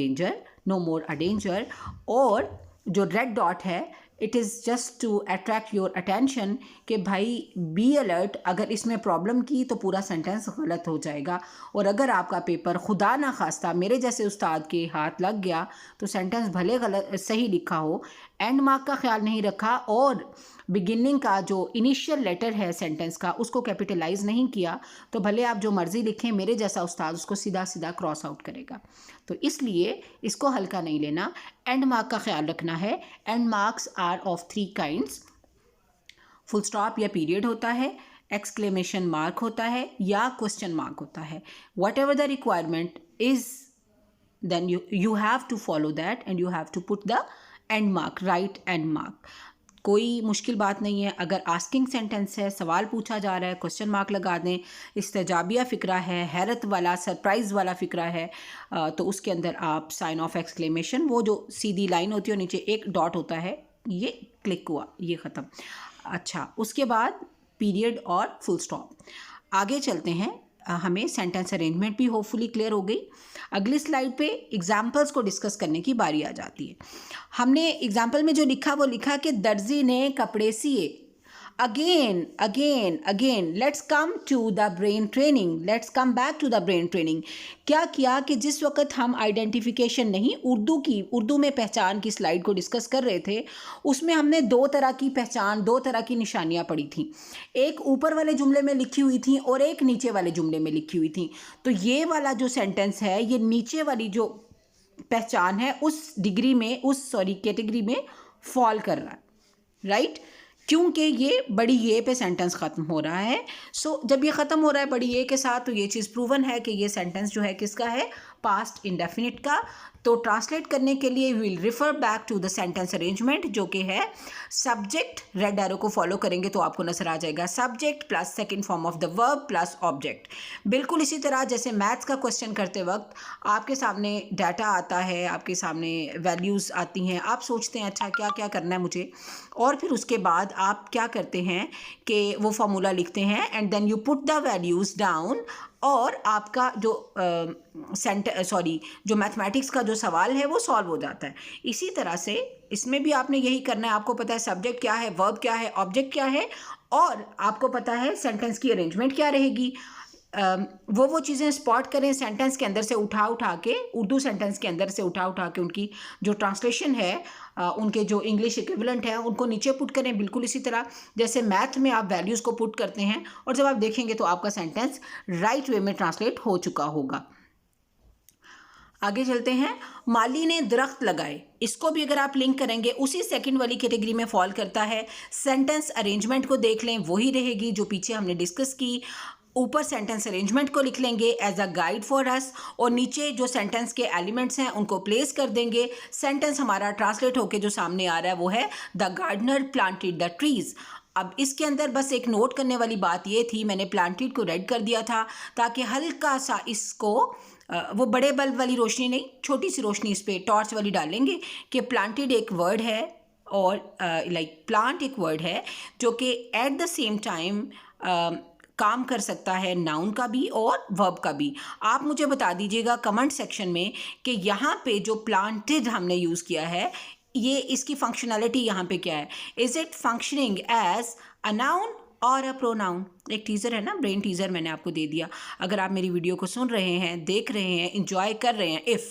a danger. और जो रेड डॉट है it is just to attract your attention कि भाई बी अलर्ट, अगर इसमें प्रॉब्लम की तो पूरा सेंटेंस गलत हो जाएगा। और अगर आपका पेपर खुदा ना खास्ता मेरे जैसे उस्ताद के हाथ लग गया तो सेंटेंस भले गलत सही लिखा हो, एंड मार्क का ख्याल नहीं रखा और बिगिनिंग का जो इनिशियल लेटर है सेंटेंस का उसको कैपिटलाइज नहीं किया, तो भले आप जो मर्ज़ी लिखें, मेरे जैसा उस्ताद उसको सीधा सीधा क्रॉस आउट करेगा। तो इसलिए इसको हल्का नहीं लेना, एंड मार्क का ख्याल रखना है। End marks are of 3 kinds, full stop या पीरियड होता है, एक्सक्लेमेशन मार्क होता है, या क्वेश्चन मार्क होता है। What ever the requirement is, then you have to follow that and you have to put the end mark, right end mark। कोई मुश्किल बात नहीं है। अगर आस्किंग सेंटेंस है, सवाल पूछा जा रहा है, क्वेश्चन मार्क लगा दें। इस्तेजाबिया फ़िक्रा है, हैरत वाला सरप्राइज़ वाला फ़िक्रा है, तो उसके अंदर आप साइन ऑफ एक्सक्लेमेशन, वो जो सीधी लाइन होती है नीचे एक डॉट होता है, ये क्लिक हुआ, ये ख़त्म। अच्छा, उसके बाद पीरियड और फुल स्टॉप। आगे चलते हैं, हमें सेंटेंस अरेंजमेंट भी होपफुली क्लियर हो गई। अगली स्लाइड पे एग्जाम्पल्स को डिस्कस करने की बारी आ जाती है। हमने एग्जाम्पल में जो लिखा वो लिखा कि दर्जी ने कपड़े सिए। Again again again let's come to the brain training, let's come back to the brain training. क्या किया कि जिस वक्त हम आइडेंटिफिकेशन नहीं, उर्दू में पहचान की स्लाइड को डिस्कस कर रहे थे, उसमें हमने 2 तरह की पहचान, 2 तरह की निशानियां पढ़ी थी। एक ऊपर वाले जुमले में लिखी हुई थी और एक नीचे वाले जुमले में लिखी हुई थी। तो ये वाला जो सेंटेंस है, ये नीचे वाली जो पहचान है उस डिग्री में, कैटेगरी में फॉल कर रहा है, राइट? क्योंकि ये बड़ी ये पे सेंटेंस ख़त्म हो रहा है। सो जब ये ख़त्म हो रहा है बड़ी ये के साथ, तो ये चीज़ प्रूवन है कि ये सेंटेंस जो है किसका है, पास्ट इंडेफिनिट का। तो ट्रांसलेट करने के लिए will refer back to the sentence arrangement, जो कि है सब्जेक्ट, रेड एरो को फॉलो करेंगे तो आपको नजर आ जाएगा, subject plus second form of the verb plus object. बिल्कुल इसी तरह जैसे मैथ्स का क्वेश्चन करते वक्त आपके सामने डाटा आता है, आपके सामने वैल्यूज़ आती हैं, आप सोचते हैं अच्छा क्या क्या करना है मुझे, और फिर उसके बाद आप क्या करते हैं कि वो फार्मूला लिखते हैं and then you put the values down, और आपका जो मैथमेटिक्स का जो सवाल है वो सॉल्व हो जाता है। इसी तरह से इसमें भी आपने यही करना है। आपको पता है सब्जेक्ट क्या है, वर्ब क्या है, ऑब्जेक्ट क्या है, और आपको पता है सेंटेंस की अरेंजमेंट क्या रहेगी। वो चीज़ें स्पॉट करें सेंटेंस के अंदर से उठा के, उर्दू सेंटेंस के अंदर से उठा के उनकी जो ट्रांसलेशन है, उनके जो इंग्लिश इक्विवेलेंट है उनको नीचे पुट करें, बिल्कुल इसी तरह जैसे मैथ में आप वैल्यूज़ को पुट करते हैं, और जब आप देखेंगे तो आपका सेंटेंस राइट वे में ट्रांसलेट हो चुका होगा। आगे चलते हैं, माली ने दरख्त लगाए। इसको भी अगर आप लिंक करेंगे उसी सेकंड वाली कैटेगरी में फॉल करता है। सेंटेंस अरेंजमेंट को देख लें, वही रहेगी जो पीछे हमने डिस्कस की। ऊपर सेंटेंस अरेंजमेंट को लिख लेंगे as a guide for us, और नीचे जो सेंटेंस के एलिमेंट्स हैं उनको प्लेस कर देंगे। सेंटेंस हमारा ट्रांसलेट होके जो सामने आ रहा है वो है the gardener planted the trees. अब इसके अंदर बस एक नोट करने वाली बात ये थी, मैंने प्लांटेड को रेड कर दिया था ताकि हल्का सा इसको वो बड़े बल्ब वाली रोशनी नहीं, छोटी सी रोशनी इस पर टॉर्च वाली डालेंगे कि प्लांटेड एक वर्ड है और प्लांट एक वर्ड है जो कि एट द सेम टाइम काम कर सकता है नाउन का भी और वर्ब का भी। आप मुझे बता दीजिएगा कमेंट सेक्शन में कि यहाँ पे जो प्लांटेड हमने यूज़ किया है, ये इसकी फंक्शनैलिटी यहाँ पे क्या है। Is it functioning as a noun or a pronoun? एक टीज़र है ना, ब्रेन टीज़र मैंने आपको दे दिया। अगर आप मेरी वीडियो को सुन रहे हैं, देख रहे हैं, इंजॉय कर रहे हैं, इफ़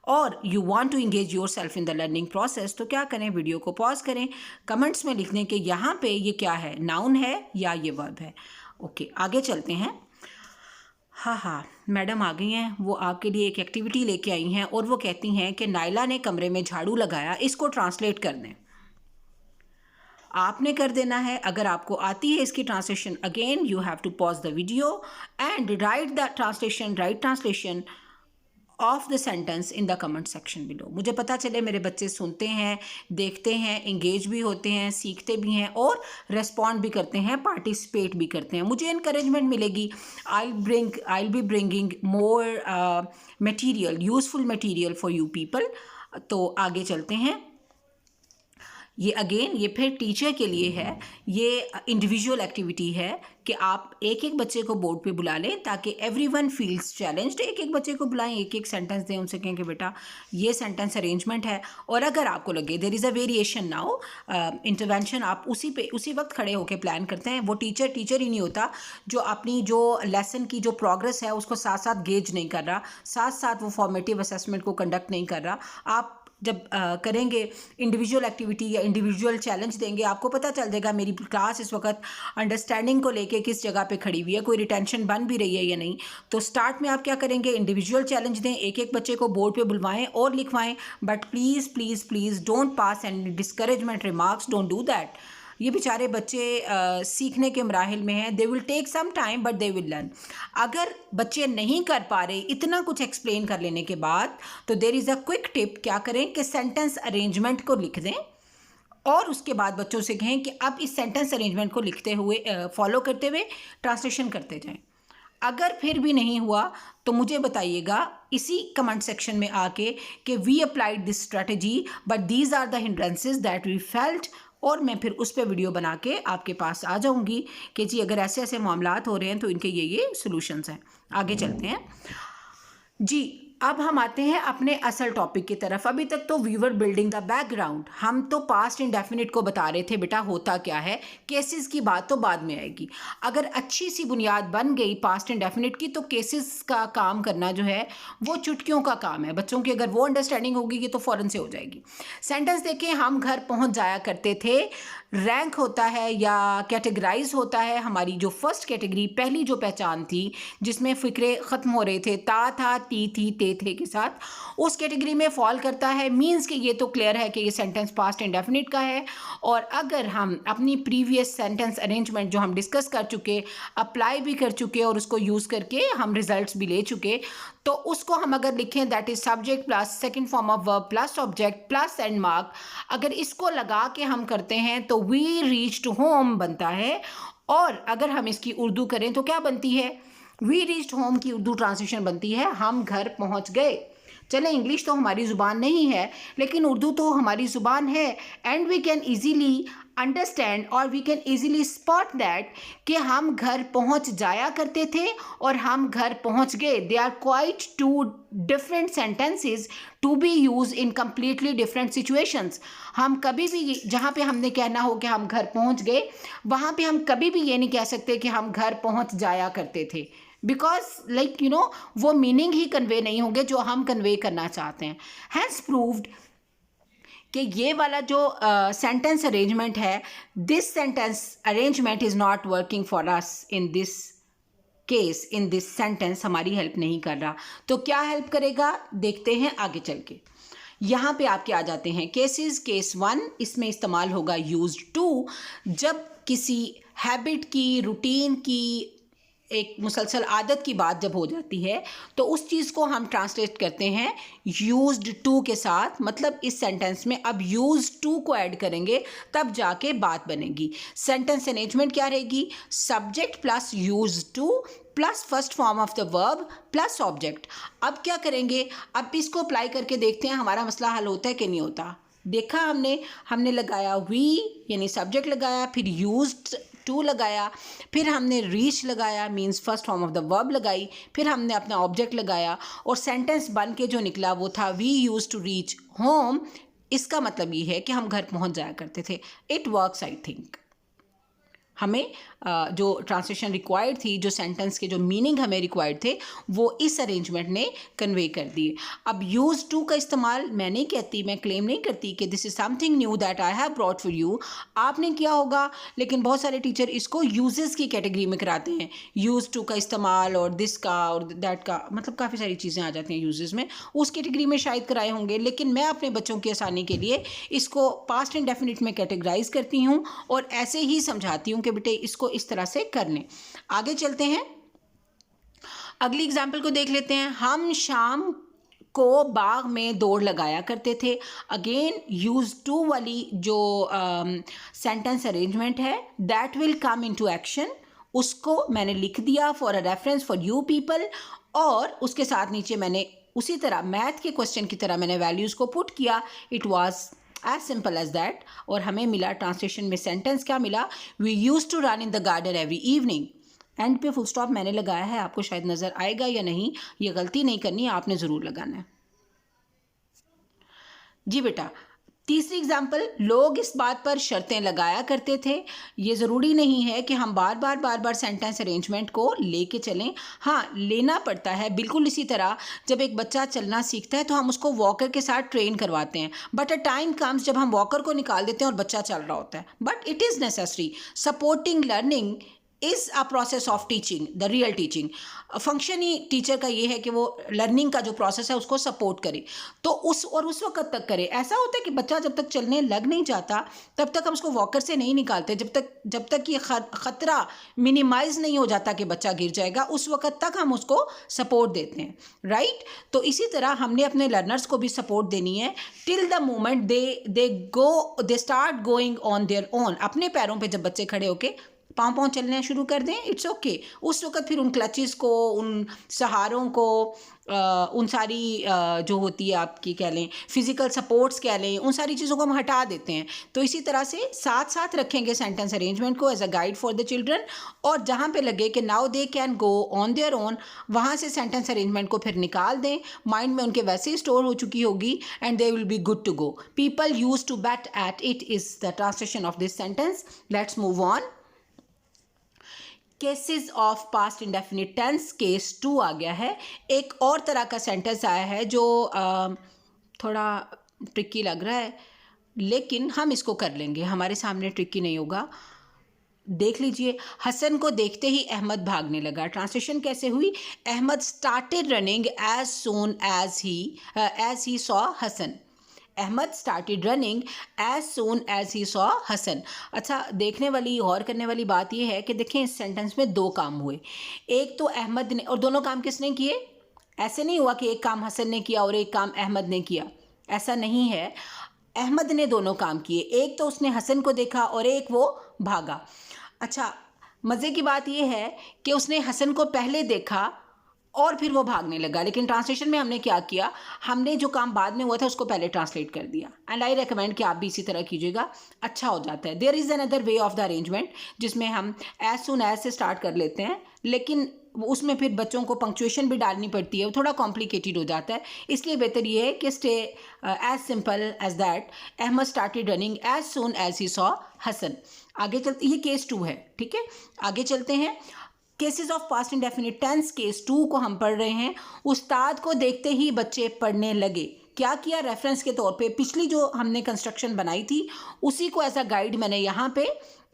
और you want to engage yourself in the learning process, तो क्या करें, वीडियो को पॉज करें, कमेंट्स में लिख दें कि यहाँ पे ये क्या है, नाउन है या ये वर्ब है। ओके, आगे चलते हैं। हाँ, मैडम आ गई हैं, वो आपके लिए एक एक्टिविटी लेके आई हैं और वो कहती हैं कि नायला ने कमरे में झाड़ू लगाया, इसको ट्रांसलेट कर दें। आपने कर देना है। अगर आपको आती है इसकी translation, again you have to pause the video and write the translation, write translation of the sentence in the comment section below. मुझे पता चले मेरे बच्चे सुनते हैं, देखते हैं, इंगेज भी होते हैं, सीखते भी हैं और रेस्पॉन्ड भी करते हैं, पार्टिसिपेट भी करते हैं। मुझे इनकरेजमेंट मिलेगी। I will be bringing more material, useful material for you people. तो आगे चलते हैं। ये अगेन ये फिर टीचर के लिए है, ये इंडिविजुअल एक्टिविटी है कि आप एक एक बच्चे को बोर्ड पे बुला लें ताकि एवरीवन फील्स चैलेंज्ड। एक एक बच्चे को बुलाएं, एक एक सेंटेंस दें, उनसे कहें कि बेटा ये सेंटेंस अरेंजमेंट है, और अगर आपको लगे there is a variation now intervention, आप उसी वक्त खड़े होकर प्लान करते हैं। वो टीचर ही नहीं होता जो अपनी जो लेसन की जो प्रोग्रेस है उसको साथ साथ गेज नहीं कर रहा, साथ साथ वो फॉर्मेटिव असेसमेंट को कंडक्ट नहीं कर रहा। आप जब करेंगे इंडिविजुअल एक्टिविटी या इंडिविजुअल चैलेंज देंगे, आपको पता चल जाएगा मेरी क्लास इस वक्त अंडरस्टैंडिंग को लेके किस जगह पे खड़ी हुई है, कोई रिटेंशन बन भी रही है या नहीं। तो स्टार्ट में आप क्या करेंगे, इंडिविजुअल चैलेंज दें, एक एक बच्चे को बोर्ड पे बुलवाएं और लिखवाएं, but please please please don't pass and discouragement remarks, don't do that. ये बेचारे बच्चे सीखने के मराहिल में हैं, they will take some time but they will learn. अगर बच्चे नहीं कर पा रहे इतना कुछ एक्सप्लेन कर लेने के बाद, तो there is a quick tip, क्या करें कि सेंटेंस अरेंजमेंट को लिख दें और उसके बाद बच्चों से कहें कि अब इस सेंटेंस अरेंजमेंट को लिखते हुए फॉलो करते हुए ट्रांसलेशन करते जाएं। अगर फिर भी नहीं हुआ तो मुझे बताइएगा इसी कमेंट सेक्शन में आके कि we applied this strategy but these are the hindrances that we felt, और मैं फिर उस पर वीडियो बना के आपके पास आ जाऊंगी कि जी अगर ऐसे ऐसे मामलात हो रहे हैं तो इनके ये सॉल्यूशंस हैं। आगे चलते हैं जी। अब हम आते हैं अपने असल टॉपिक की तरफ। अभी तक तो we were building the background, हम तो पास्ट इंडेफिनिट को बता रहे थे बेटा होता क्या है, केसेस की बात तो बाद में आएगी। अगर अच्छी सी बुनियाद बन गई पास्ट इंडेफिनिट की तो केसेस का काम करना जो है वो चुटकियों का काम है। बच्चों की अगर वो अंडरस्टैंडिंग होगी कि तो फ़ौरन से हो जाएगी। सेंटेंस देखें, हम घर पहुंच जाया करते थे, रैंक होता है या कैटेगराइज होता है। हमारी जो फर्स्ट कैटेगरी, पहली जो पहचान थी जिसमें फ़िक्रे ख़त्म हो रहे थे, ता था, ती थी, ते थे के साथ, उस कैटेगरी में फॉल करता है। मीन्स कि ये तो क्लियर है कि ये सेंटेंस पास्ट इंडेफिनिट का है। और अगर हम अपनी प्रीवियस सेंटेंस अरेंजमेंट जो हम डिस्कस कर चुके, अप्लाई भी कर चुके और उसको यूज़ करके हम रिजल्ट्स भी ले चुके, तो उसको हम अगर लिखें that is subject plus second form of verb plus object plus and mark, अगर इसको लगा के हम करते हैं तो वी रीच्ड होम बनता है। और अगर हम इसकी उर्दू करें तो क्या बनती है, वी रीच्ड होम की उर्दू ट्रांसलेशन बनती है हम घर पहुंच गए। चले इंग्लिश तो हमारी ज़ुबान नहीं है लेकिन उर्दू तो हमारी ज़ुबान है, and we can easily understand और we can easily spot that कि हम घर पहुंच जाया करते थे और हम घर पहुंच गए। They are quite two different sentences to be use in completely different situations. हम कभी भी जहाँ पे हमने कहना हो कि हम घर पहुंच गए, वहाँ पे हम कभी भी ये नहीं कह सकते कि हम घर पहुंच जाया करते थे, बिकॉज लाइक वो मीनिंग ही कन्वे नहीं होंगे जो हम कन्वे करना चाहते हैं। हैंस प्रूव्ड कि ये वाला जो सेंटेंस अरेंजमेंट है, this sentence arrangement is not working for us in this case, in this sentence हमारी हेल्प नहीं कर रहा। तो क्या हेल्प करेगा देखते हैं आगे चल के। यहाँ पे आपके आ जाते हैं केसेस। केस 1, इसमें इस्तेमाल होगा यूज्ड टू, जब किसी हैबिट की, रूटीन की, एक मुसलसल आदत की बात जब हो जाती है तो उस चीज़ को हम ट्रांसलेट करते हैं यूज्ड टू के साथ। मतलब इस सेंटेंस में अब यूज्ड टू को ऐड करेंगे तब जाके बात बनेगी। सेंटेंस अरेंजमेंट क्या रहेगी, subject plus used two plus first form of the verb plus object. अब क्या करेंगे, अब इसको अप्लाई करके देखते हैं हमारा मसला हल होता है कि नहीं होता। देखा हमने लगाया वी यानी सब्जेक्ट लगाया, फिर यूज्ड टू लगाया, फिर हमने रीच लगाया means first form of the verb लगाई, फिर हमने अपना ऑब्जेक्ट लगाया और सेंटेंस बन के जो निकला वो था we use to reach home. इसका मतलब ये है कि हम घर पहुंच जाया करते थे। It works I think. हमें जो ट्रांसलेशन रिक्वायर्ड थी, जो सेंटेंस के जो मीनिंग हमें रिक्वायर्ड थे वो इस अरेंजमेंट ने कन्वे कर दिए। अब यूज टू का इस्तेमाल मैं नहीं कहती, मैं क्लेम नहीं करती कि this is something new that I have brought for you, आपने किया होगा, लेकिन बहुत सारे टीचर इसको यूजेस की कैटेगरी में कराते हैं। यूज टू का इस्तेमाल और दिस का और दैट का, मतलब काफ़ी सारी चीज़ें आ जाती हैं यूजेस में, उस कैटेगरी में शायद कराए होंगे। लेकिन मैं अपने बच्चों की आसानी के लिए इसको पास्ट इंडेफिनिट में कैटेगराइज करती हूँ और ऐसे ही समझाती हूँ कि बेटे इसको इस तरह से कर लें। आगे चलते हैं, अगली एग्जाम्पल को देख लेते हैं। हम शाम को बाग में दौड़ लगाया करते थे। अगेन यूज टू वाली जो सेंटेंस अरेंजमेंट है that will come into action, उसको मैंने लिख दिया for a reference for you people, और उसके साथ नीचे मैंने उसी तरह मैथ के क्वेश्चन की तरह मैंने वैल्यूज़ को पुट किया। It was as simple as that. और हमें मिला ट्रांसलेशन में सेंटेंस क्या मिला, we use to run in the garden every evening. End पे फुल स्टॉप मैंने लगाया है, आपको शायद नज़र आएगा या नहीं, ये गलती नहीं करनी है, आपने ज़रूर लगाना है। जी बेटा, तीसरी एग्जाम्पल, लोग इस बात पर शर्तें लगाया करते थे। ये ज़रूरी नहीं है कि हम बार बार सेंटेंस अरेंजमेंट को लेके चलें, हाँ लेना पड़ता है। बिल्कुल इसी तरह जब एक बच्चा चलना सीखता है तो हम उसको वॉकर के साथ ट्रेन करवाते हैं, बट अ टाइम कम्स जब हम वॉकर को निकाल देते हैं और बच्चा चल रहा होता है। But it is necessary, supporting learning is a process of teaching, the real teaching. Function he teacher का ये है कि वो लर्निंग का जो प्रोसेस है उसको सपोर्ट करे, तो उस वक्त तक करे। ऐसा होता है कि बच्चा जब तक चलने लग नहीं जाता तब तक हम उसको वॉकर से नहीं निकालते, जब तक ये खतरा मिनिमाइज नहीं हो जाता कि बच्चा गिर जाएगा, उस वक्त तक हम उसको सपोर्ट देते हैं, राइट। तो इसी तरह हमने अपने लर्नर्स को भी सपोर्ट देनी है till the moment they start going on their own. अपने पैरों पे जब बच्चे खड़े होके पाँव चलना शुरू कर दें, इट्स ओके। उस वक्त फिर उन क्लचेस को, उन सहारों को, उन सारी जो होती है आपकी कह लें फिज़िकल सपोर्ट्स कह लें, उन सारी चीज़ों को हम हटा देते हैं। तो इसी तरह से साथ साथ रखेंगे सेंटेंस अरेंजमेंट को as a guide for the children, और जहाँ पे लगे कि now they can go on their own, वहाँ से सेंटेंस अरेंजमेंट को फिर निकाल दें, माइंड में उनके वैसे ही स्टोर हो चुकी होगी, and they will be good to go. People use to bat at it is the translation of this sentence. Let's move on. Cases of past indefinite tense, case 2 आ गया है। एक और तरह का सेंटेंस आया है जो थोड़ा ट्रिकी लग रहा है, लेकिन हम इसको कर लेंगे, हमारे सामने ट्रिकी नहीं होगा। देख लीजिए, हसन को देखते ही अहमद भागने लगा। ट्रांसलेशन कैसे हुई, Ahmed started running as soon as he saw Hasan. Ahmed started running as soon as he saw Hasan. अच्छा, देखने वाली गौर करने वाली बात यह है कि देखें इस सेंटेंस में 2 काम हुए। एक तो अहमद ने, और दोनों काम किसने किए, ऐसे नहीं हुआ कि एक काम हसन ने किया और एक काम अहमद ने किया, ऐसा नहीं है। अहमद ने दोनों काम किए, एक तो उसने हसन को देखा और एक वो भागा। अच्छा, मज़े की बात यह है कि उसने हसन को पहले देखा और फिर वो भागने लगा, लेकिन ट्रांसलेशन में हमने क्या किया, हमने जो काम बाद में हुआ था उसको पहले ट्रांसलेट कर दिया। एंड आई रेकमेंड कि आप भी इसी तरह कीजिएगा, अच्छा हो जाता है। There is another way of the arrangement जिसमें हम एज सुन एज से स्टार्ट कर लेते हैं, लेकिन उसमें फिर बच्चों को पंक्चुएशन भी डालनी पड़ती है, वो थोड़ा कॉम्प्लिकेटेड हो जाता है। इसलिए बेहतर ये है कि stay as simple as that, Ahmed started running as soon as he saw Hasan. आगे चलते, ये केस 2 है, ठीक है, आगे चलते हैं। Cases of past indefinite tense, case 2 को हम पढ़ रहे हैं। उस्ताद को देखते ही बच्चे पढ़ने लगे। क्या किया, रेफरेंस के तौर पे पिछली जो हमने कंस्ट्रक्शन बनाई थी उसी को एज अ गाइड मैंने यहाँ पे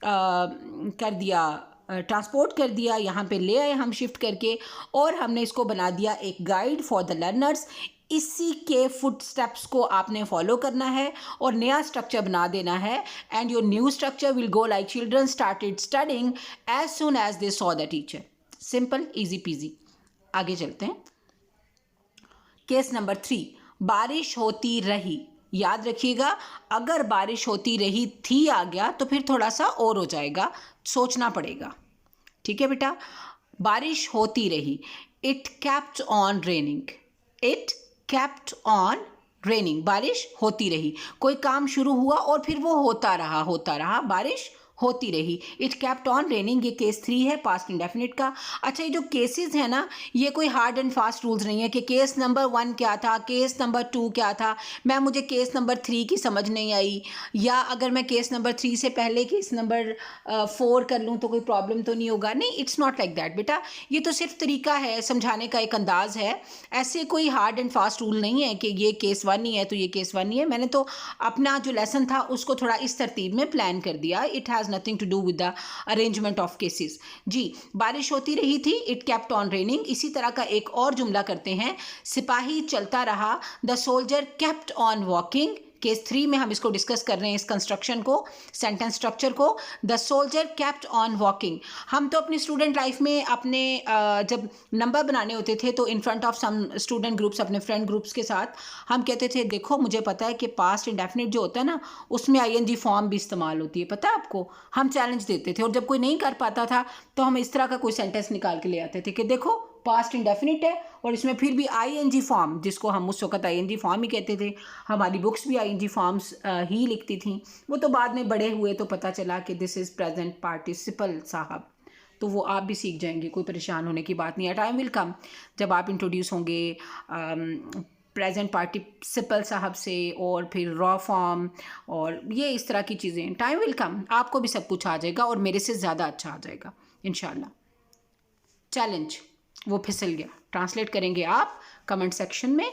कर दिया, ट्रांसपोर्ट कर दिया, यहाँ पे ले आए हम शिफ्ट करके, और हमने इसको बना दिया एक गाइड फॉर द लर्नर्स। इसी के फुट स्टेप्स को आपने फॉलो करना है और नया स्ट्रक्चर बना देना है, and your new structure will go like children started studying as soon as they saw the teacher. Simple, easy peasy. आगे चलते हैं। केस नंबर 3, बारिश होती रही। याद रखिएगा, अगर बारिश होती रही थी आ गया तो फिर थोड़ा सा और हो जाएगा, सोचना पड़ेगा, ठीक है बेटा। बारिश होती रही, it kept on raining, it kept on raining, बारिश होती रही। कोई काम शुरू हुआ और फिर वो होता रहा, बारिश होती रही। इट केप्ट ऑन रेनिंग, ये केस 3 है पास्ट इंडेफिनिट का। अच्छा, ये जो केसेस है ना, ये कोई हार्ड एंड फास्ट रूल्स नहीं है कि केस नंबर 1 क्या था, केस नंबर 2 क्या था, मुझे केस नंबर 3 की समझ नहीं आई, या अगर मैं केस नंबर 3 से पहले केस नंबर 4 कर लूँ तो कोई प्रॉब्लम तो नहीं होगा। नहीं, इट्स नॉट लाइक दैट बेटा, ये तो सिर्फ तरीका है, समझाने का एक अंदाज है। ऐसे कोई हार्ड एंड फास्ट रूल नहीं है कि ये केस 1 ही है तो ये केस 1 ही है। मैंने तो अपना जो लेसन था उसको थोड़ा इस तरतीब में प्लान कर दिया। It has nothing to do with the arrangement of cases. जी, बारिश होती रही थी, इट केप्ट ऑन रेनिंग। इसी तरह का एक और जुमला करते हैं, सिपाही चलता रहा, the soldier kept on walking. Case 3 में हम इसको डिस्कस कर रहे हैं, इस कंस्ट्रक्शन को, सेंटेंस स्ट्रक्चर को। The soldier kept on walking. हम तो अपनी स्टूडेंट लाइफ में अपने जब नंबर बनाने होते थे तो in front of some student groups, अपने फ्रेंड ग्रुप्स के साथ हम कहते थे, देखो मुझे पता है कि पास्ट इंडेफिनिट जो होता है ना उसमें ING फॉर्म भी इस्तेमाल होती है, पता है आपको। हम चैलेंज देते थे और जब कोई नहीं कर पाता था तो हम इस तरह का कोई सेंटेंस निकाल के ले आते थे कि देखो पास्ट इंडेफिनिट है और इसमें फिर भी आईएनजी फॉर्म, जिसको हम उस वक्त आईएनजी फॉर्म ही कहते थे, हमारी बुक्स भी आईएनजी फॉर्म्स ही लिखती थी। वो तो बाद में बड़े हुए तो पता चला कि दिस इज़ प्रेजेंट पार्टिसिपल साहब, तो वो आप भी सीख जाएंगे, कोई परेशान होने की बात नहीं है। टाइम विल कम जब आप इंट्रोड्यूस होंगे प्रेजेंट पार्टिसिपल साहब से, और फिर रॉ फॉर्म और ये इस तरह की चीज़ें। टाइम विल कम, आपको भी सब कुछ आ जाएगा और मेरे से ज़्यादा अच्छा आ जाएगा इंशाल्लाह। चैलेंज वो फिसल गया, ट्रांसलेट करेंगे आप कमेंट सेक्शन में,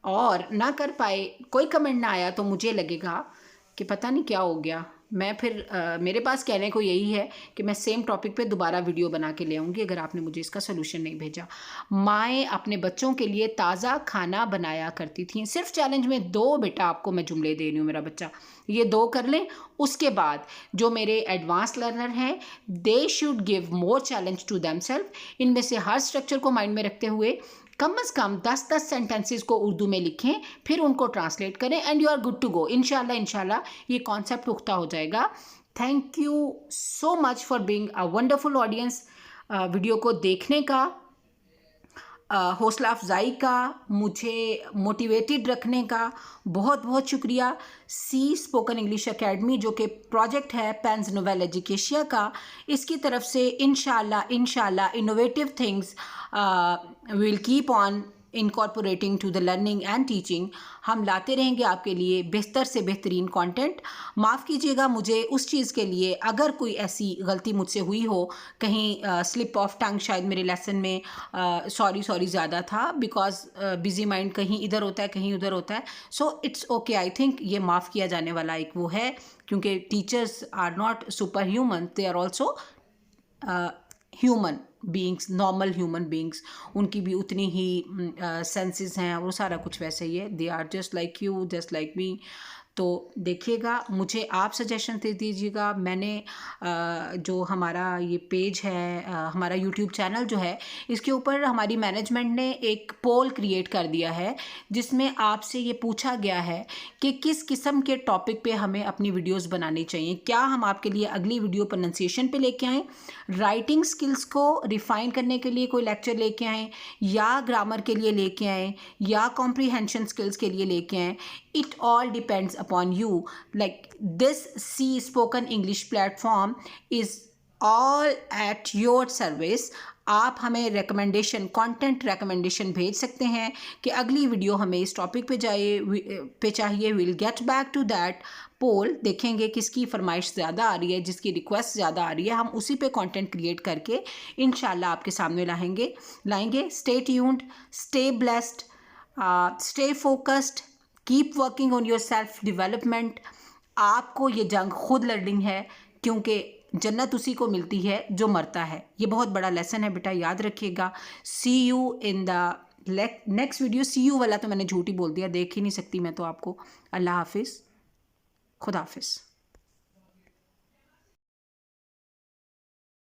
और ना कर पाए, कोई कमेंट ना आया तो मुझे लगेगा कि पता नहीं क्या हो गया। मैं फिर मेरे पास कहने को यही है कि मैं सेम टॉपिक पे दोबारा वीडियो बना के ले आऊँगी अगर आपने मुझे इसका सोल्यूशन नहीं भेजा। माएँ अपने बच्चों के लिए ताज़ा खाना बनाया करती थीं। सिर्फ चैलेंज में 2 बेटा आपको मैं जुमले दे रही हूँ, मेरा बच्चा ये 2 कर लें। उसके बाद जो मेरे एडवांस लर्नर हैं, they should give more challenge to themselves. इनमें से हर स्ट्रक्चर को माइंड में रखते हुए कम से कम 10-10 सेंटेंसेस को उर्दू में लिखें, फिर उनको ट्रांसलेट करें, and you are good to go. इंशाल्लाह ये कॉन्सेप्ट पुख्ता हो जाएगा। Thank you so much for being a wonderful audience. Video को देखने का, हौसला अफजाई का, मुझे मोटिवेटेड रखने का बहुत बहुत शुक्रिया। सी स्पोकन इंग्लिश एकेडमी जो कि प्रोजेक्ट है पेंस नोवेल एजुकेशिया का, इसकी तरफ से इंशाल्लाह innovative things will keep on incorporating to the learning and teaching. हम लाते रहेंगे आपके लिए बेहतर से बेहतरीन कंटेंट। माफ़ कीजिएगा मुझे उस चीज़ के लिए अगर कोई ऐसी गलती मुझसे हुई हो, कहीं स्लिप ऑफ टंग शायद मेरे लेसन में सॉरी ज़्यादा था, बिकॉज बिजी माइंड कहीं इधर होता है कहीं उधर होता है। So it's okay, I think ये माफ़ किया जाने वाला एक वो है, क्योंकि teachers are not super human, they are also human beings, normal human beings. उनकी भी उतनी ही सेंसेस हैं, वो सारा कुछ वैसे ही है। They are just like you, just like me. तो देखिएगा, मुझे आप सजेशन दे दीजिएगा। मैंने जो हमारा ये पेज है, हमारा यूट्यूब चैनल जो है, इसके ऊपर हमारी मैनेजमेंट ने एक पोल क्रिएट कर दिया है जिसमें आपसे ये पूछा गया है कि किस किस्म के टॉपिक पे हमें अपनी वीडियोस बनानी चाहिए। क्या हम आपके लिए अगली वीडियो प्रोनंसिएशन पे लेके आएँ, राइटिंग स्किल्स को रिफ़ाइन करने के लिए कोई लेक्चर लेके आएँ, या ग्रामर के लिए लेके आएँ, या कॉम्प्रीहेंशन स्किल्स के लिए लेके आएँ। It all depends upon you. Like this C Spoken English platform is all at your service. आप हमें रिकमेंडेशन, कंटेंट रिकमेंडेशन भेज सकते हैं कि अगली वीडियो हमें इस टॉपिक पे चाहिए। Will get back to that poll, देखेंगे किसकी फरमाइश ज़्यादा आ रही है, जिसकी रिक्वेस्ट ज़्यादा आ रही है, हम उसी पे कंटेंट क्रिएट करके इंशाल्लाह आपके सामने लाएंगे। Stay tuned, stay blessed, stay focused, keep working on your self development. आपको ये जंग खुद लड़नी है, क्योंकि जन्नत उसी को मिलती है जो मरता है। ये बहुत बड़ा लेसन है बेटा, याद रखिएगा। See you in the next video. See you वाला तो मैंने झूठ ही बोल दिया, देख ही नहीं सकती मैं तो आपको। अल्लाह हाफिज़, खुदा हाफिज़।